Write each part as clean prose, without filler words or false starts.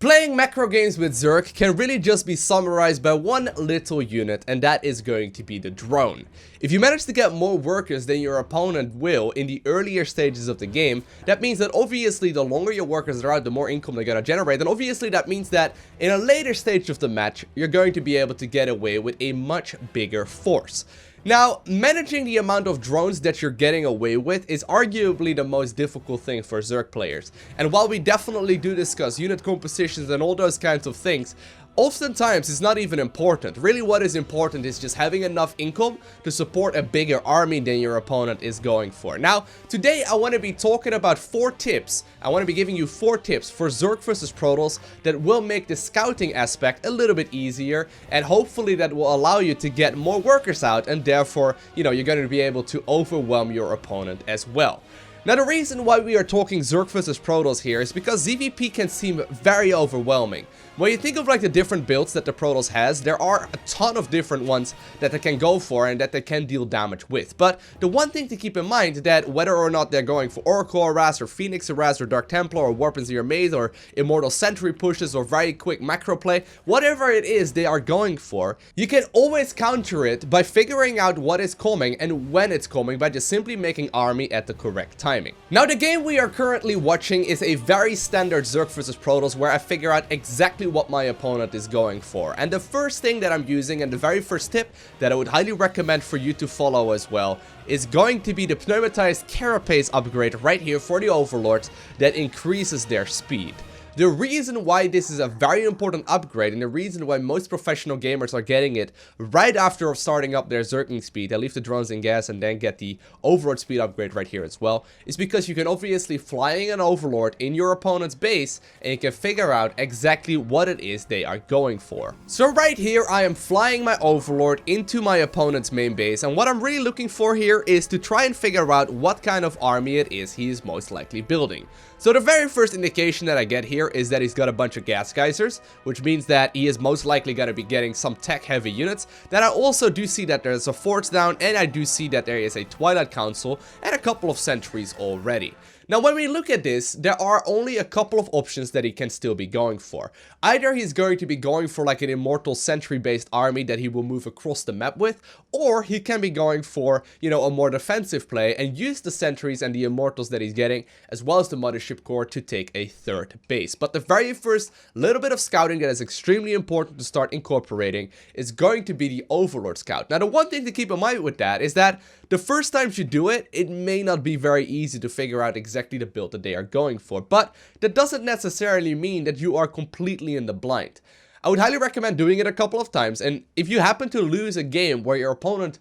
Playing macro games with Zerg can really just be summarized by one little unit, and that is going to be the drone. If you manage to get more workers than your opponent will in the earlier stages of the game, that means that obviously the longer your workers are out, the more income they're going to generate, and obviously that means that in a later stage of the match, you're going to be able to get away with a much bigger force. Now, managing the amount of drones that you're getting away with is arguably the most difficult thing for Zerg players. And while we definitely do discuss unit compositions and all those kinds of things, oftentimes it's not even important. Really what is important is just having enough income to support a bigger army than your opponent is going for. Now, today I want to be talking about 4 tips. I want to be giving you 4 tips for Zerg versus Protoss that will make the scouting aspect a little bit easier, and hopefully that will allow you to get more workers out, and therefore, you're going to be able to overwhelm your opponent as well. Now, the reason why we are talking Zerg versus Protoss here is because ZVP can seem very overwhelming. When you think of like the different builds that the Protoss has, there are a ton of different ones that they can go for and that they can deal damage with. But the one thing to keep in mind is that whether or not they're going for Oracle Harass or Phoenix Harass or Dark Templar or Warp and Zero Maze or Immortal Sentry pushes or very quick macro play, whatever it is they are going for, you can always counter it by figuring out what is coming and when it's coming by just simply making army at the correct timing. Now, the game we are currently watching is a very standard Zerg versus Protoss where I figure out exactly what my opponent is going for. And the first thing that I'm using, and the very first tip that I would highly recommend for you to follow as well, is going to be the pneumatized carapace upgrade right here for the Overlords that increases their speed. The reason why this is a very important upgrade, and the reason why most professional gamers are getting it right after starting up their Zergling speed, they leave the drones in gas and then get the Overlord speed upgrade right here as well, is because you can obviously flying an Overlord in your opponent's base and you can figure out exactly what it is they are going for. So right here I am flying my Overlord into my opponent's main base, and what I'm really looking for here is to try and figure out what kind of army it is he is most likely building. So the very first indication that I get here is that he's got a bunch of gas geysers, which means that he is most likely going to be getting some tech heavy units. Then I also do see that there's a forts down, and I do see that there is a Twilight Council and a couple of sentries already. Now, when we look at this, there are only a couple of options that he can still be going for. Either he's going to be going for like an Immortal Sentry based army that he will move across the map with, or he can be going for, a more defensive play and use the sentries and the Immortals that he's getting, as well as the Mothership Core, to take a third base. But the very first little bit of scouting that is extremely important to start incorporating is going to be the Overlord Scout. Now, the one thing to keep in mind with that is that the first times you do it, it may not be very easy to figure out exactly the build that they are going for, but that doesn't necessarily mean that you are completely in the blind. I would highly recommend doing it a couple of times, and if you happen to lose a game where your opponent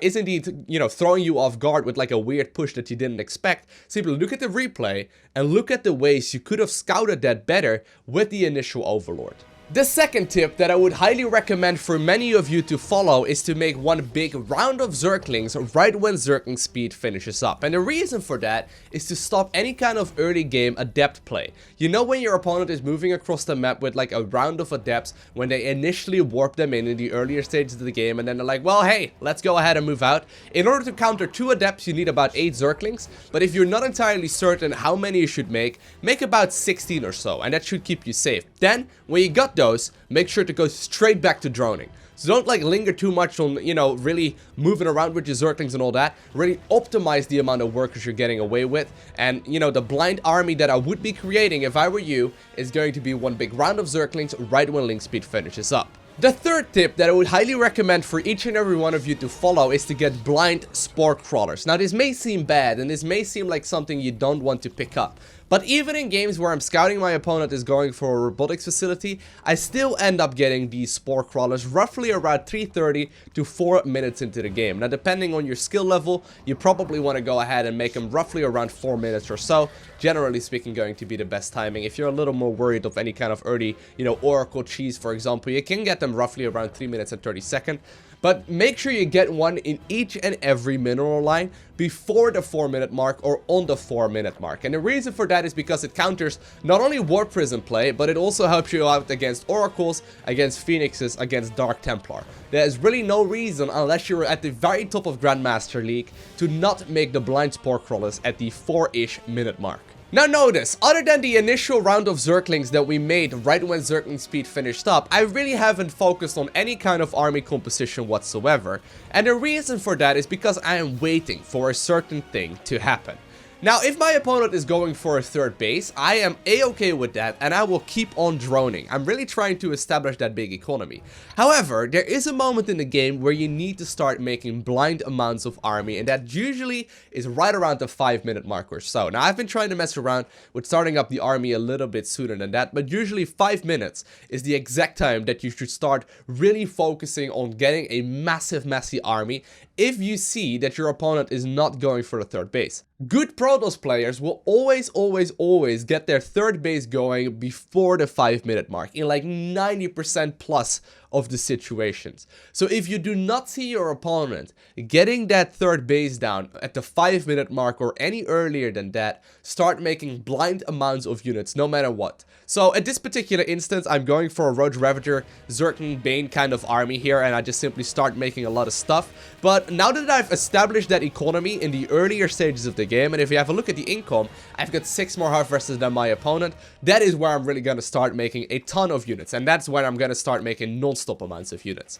is indeed, throwing you off guard with like a weird push that you didn't expect, simply look at the replay and look at the ways you could have scouted that better with the initial Overlord. The second tip that I would highly recommend for many of you to follow is to make one big round of Zerglings right when Zergling speed finishes up. And the reason for that is to stop any kind of early game adept play. When your opponent is moving across the map with like a round of adepts, when they initially warp them in the earlier stages of the game, and then they're like, well, hey, let's go ahead and move out. In order to counter 2 adepts, you need about 8 Zerglings, but if you're not entirely certain how many you should make about 16 or so, and that should keep you safe. Then, when you got those, make sure to go straight back to droning. So don't like linger too much on, really moving around with your Zerglings and all that. Really optimize the amount of workers you're getting away with. And, the blind army that I would be creating if I were you is going to be one big round of Zerglings right when link speed finishes up. The third tip that I would highly recommend for each and every one of you to follow is to get blind spore crawlers. Now, this may seem bad and this may seem like something you don't want to pick up, but even in games where I'm scouting my opponent is going for a robotics facility, I still end up getting these spore crawlers roughly around 3:30 to 4 minutes into the game. Now, depending on your skill level, you probably want to go ahead and make them roughly around 4 minutes or so. Generally speaking, going to be the best timing. If you're a little more worried of any kind of early, Oracle cheese, for example, you can get them roughly around 3 minutes and 30 seconds. But make sure you get one in each and every mineral line before the 4-minute mark or on the 4-minute mark. And the reason for that is because it counters not only Warp Prism play, but it also helps you out against Oracles, against Phoenixes, against Dark Templar. There is really no reason, unless you're at the very top of Grandmaster League, to not make the blind spore crawlers at the 4-ish minute mark. Now notice, other than the initial round of Zerglings that we made right when Zergling speed finished up, I really haven't focused on any kind of army composition whatsoever. And the reason for that is because I am waiting for a certain thing to happen. Now, if my opponent is going for a third base, I am a-okay with that, and I will keep on droning. I'm really trying to establish that big economy. However, there is a moment in the game where you need to start making blind amounts of army, and that usually is right around the 5-minute mark or so. Now, I've been trying to mess around with starting up the army a little bit sooner than that, but usually 5 minutes is the exact time that you should start really focusing on getting a massive, massy army if you see that your opponent is not going for the third base. Good Protoss players will always get their third base going before the 5-minute mark in like 90% plus of the situations. So if you do not see your opponent getting that third base down at the 5-minute mark or any earlier than that, start making blind amounts of units no matter what. So at this particular instance, I'm going for a Roach Ravager, Zergling Bane kind of army here, and I just simply start making a lot of stuff. But now that I've established that economy in the earlier stages of the game, and if you have a look at the income, I've got 6 more harvesters than my opponent. That is where I'm really going to start making a ton of units, and that's when I'm going to start making non-stop amounts of units.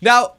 Now,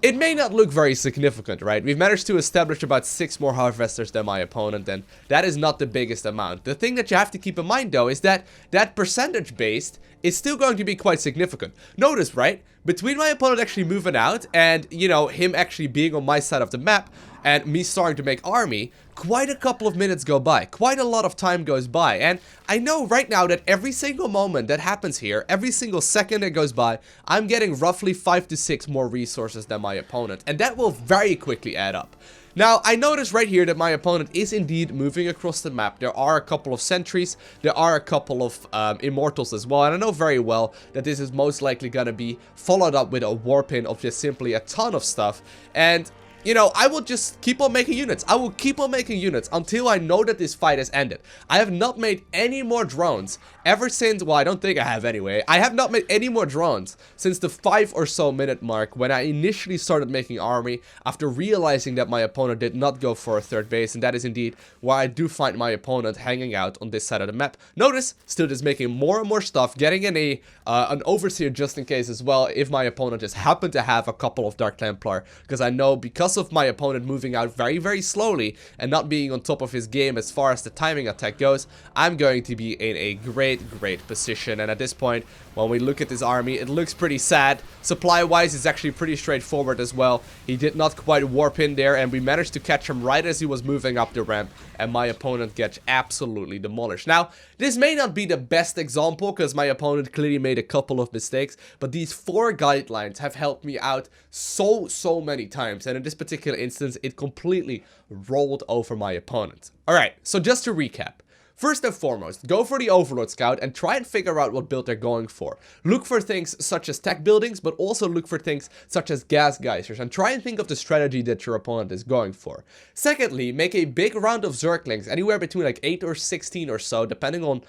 it may not look very significant, right? We've managed to establish about 6 more harvesters than my opponent, and that is not the biggest amount. The thing that you have to keep in mind, though, is that that percentage-based is still going to be quite significant. Notice, right? Between my opponent actually moving out and, you know, him actually being on my side of the map and me starting to make army, quite a couple of minutes go by. Quite a lot of time goes by. And I know right now that every single moment that happens here, every single second that goes by, I'm getting roughly 5 to 6 more resources than my opponent. And that will very quickly add up. Now, I notice right here that my opponent is indeed moving across the map. There are a couple of sentries, there are a couple of immortals as well, and I know very well that this is most likely gonna be followed up with a warpin of just simply a ton of stuff, and you know, I will just keep on making units. I will keep on making units until I know that this fight has ended. I have not made any more drones ever since, well, I don't think I have anyway. I have not made any more drones since the 5 or so minute mark when I initially started making army after realizing that my opponent did not go for a third base, and that is indeed why I do find my opponent hanging out on this side of the map. Notice, still just making more and more stuff, getting in an overseer just in case as well if my opponent just happened to have a couple of Dark Templar, because I know because of my opponent moving out very slowly and not being on top of his game as far as the timing attack goes, I'm going to be in a great position. And at this point, when we look at this army, it looks pretty sad. Supply wise, it's actually pretty straightforward as well. He did not quite warp in there, and we managed to catch him right as he was moving up the ramp, and my opponent gets absolutely demolished. Now, this may not be the best example because my opponent clearly made a couple of mistakes, but these 4 guidelines have helped me out so many times, and in this particular instance, it completely rolled over my opponent. Alright, so just to recap. First and foremost, go for the Overlord Scout and try and figure out what build they're going for. Look for things such as tech buildings, but also look for things such as gas geysers, and try and think of the strategy that your opponent is going for. Secondly, make a big round of Zerglings, anywhere between like 8 or 16 or so, depending on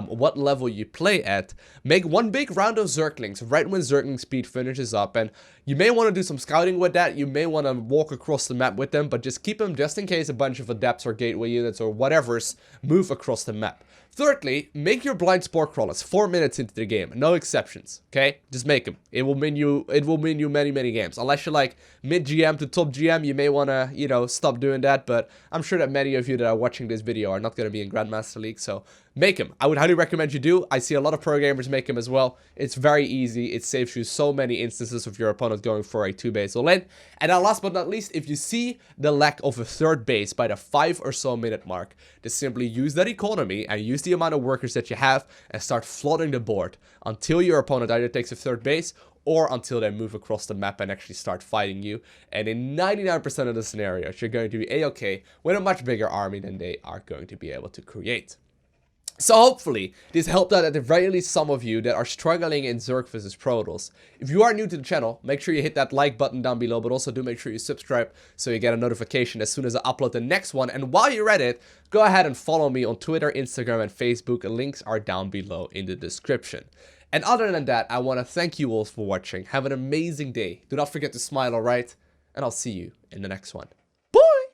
what level you play at. Make one big round of Zerglings right when Zergling speed finishes up, and you may want to do some scouting with that. You may want to walk across the map with them, but just keep them just in case a bunch of adepts or gateway units or whatever's move across the map. Thirdly, make your blind spore crawlers 4 minutes into the game, no exceptions, okay? Just make them. It will win you many games. Unless you're like mid GM to top GM, you may want to, you know, stop doing that, but I'm sure that many of you that are watching this video are not going to be in Grandmaster League, so make them. I would highly recommend you do. I see a lot of pro gamers make them as well. It's very easy. It saves you so many instances of your opponent going for a 2-base all-in. And now last but not least, if you see the lack of a third base by the 5 or so minute mark, just simply use that economy and use the amount of workers that you have and start flooding the board until your opponent either takes a third base or until they move across the map and actually start fighting you. And in 99% of the scenarios, you're going to be a-okay with a much bigger army than they are going to be able to create. So hopefully, this helped out at the very least some of you that are struggling in Zerg vs Protoss. If you are new to the channel, make sure you hit that like button down below, but also do make sure you subscribe so you get a notification as soon as I upload the next one. And while you're at it, go ahead and follow me on Twitter, Instagram, and Facebook. Links are down below in the description. And other than that, I want to thank you all for watching. Have an amazing day. Do not forget to smile, alright? And I'll see you in the next one.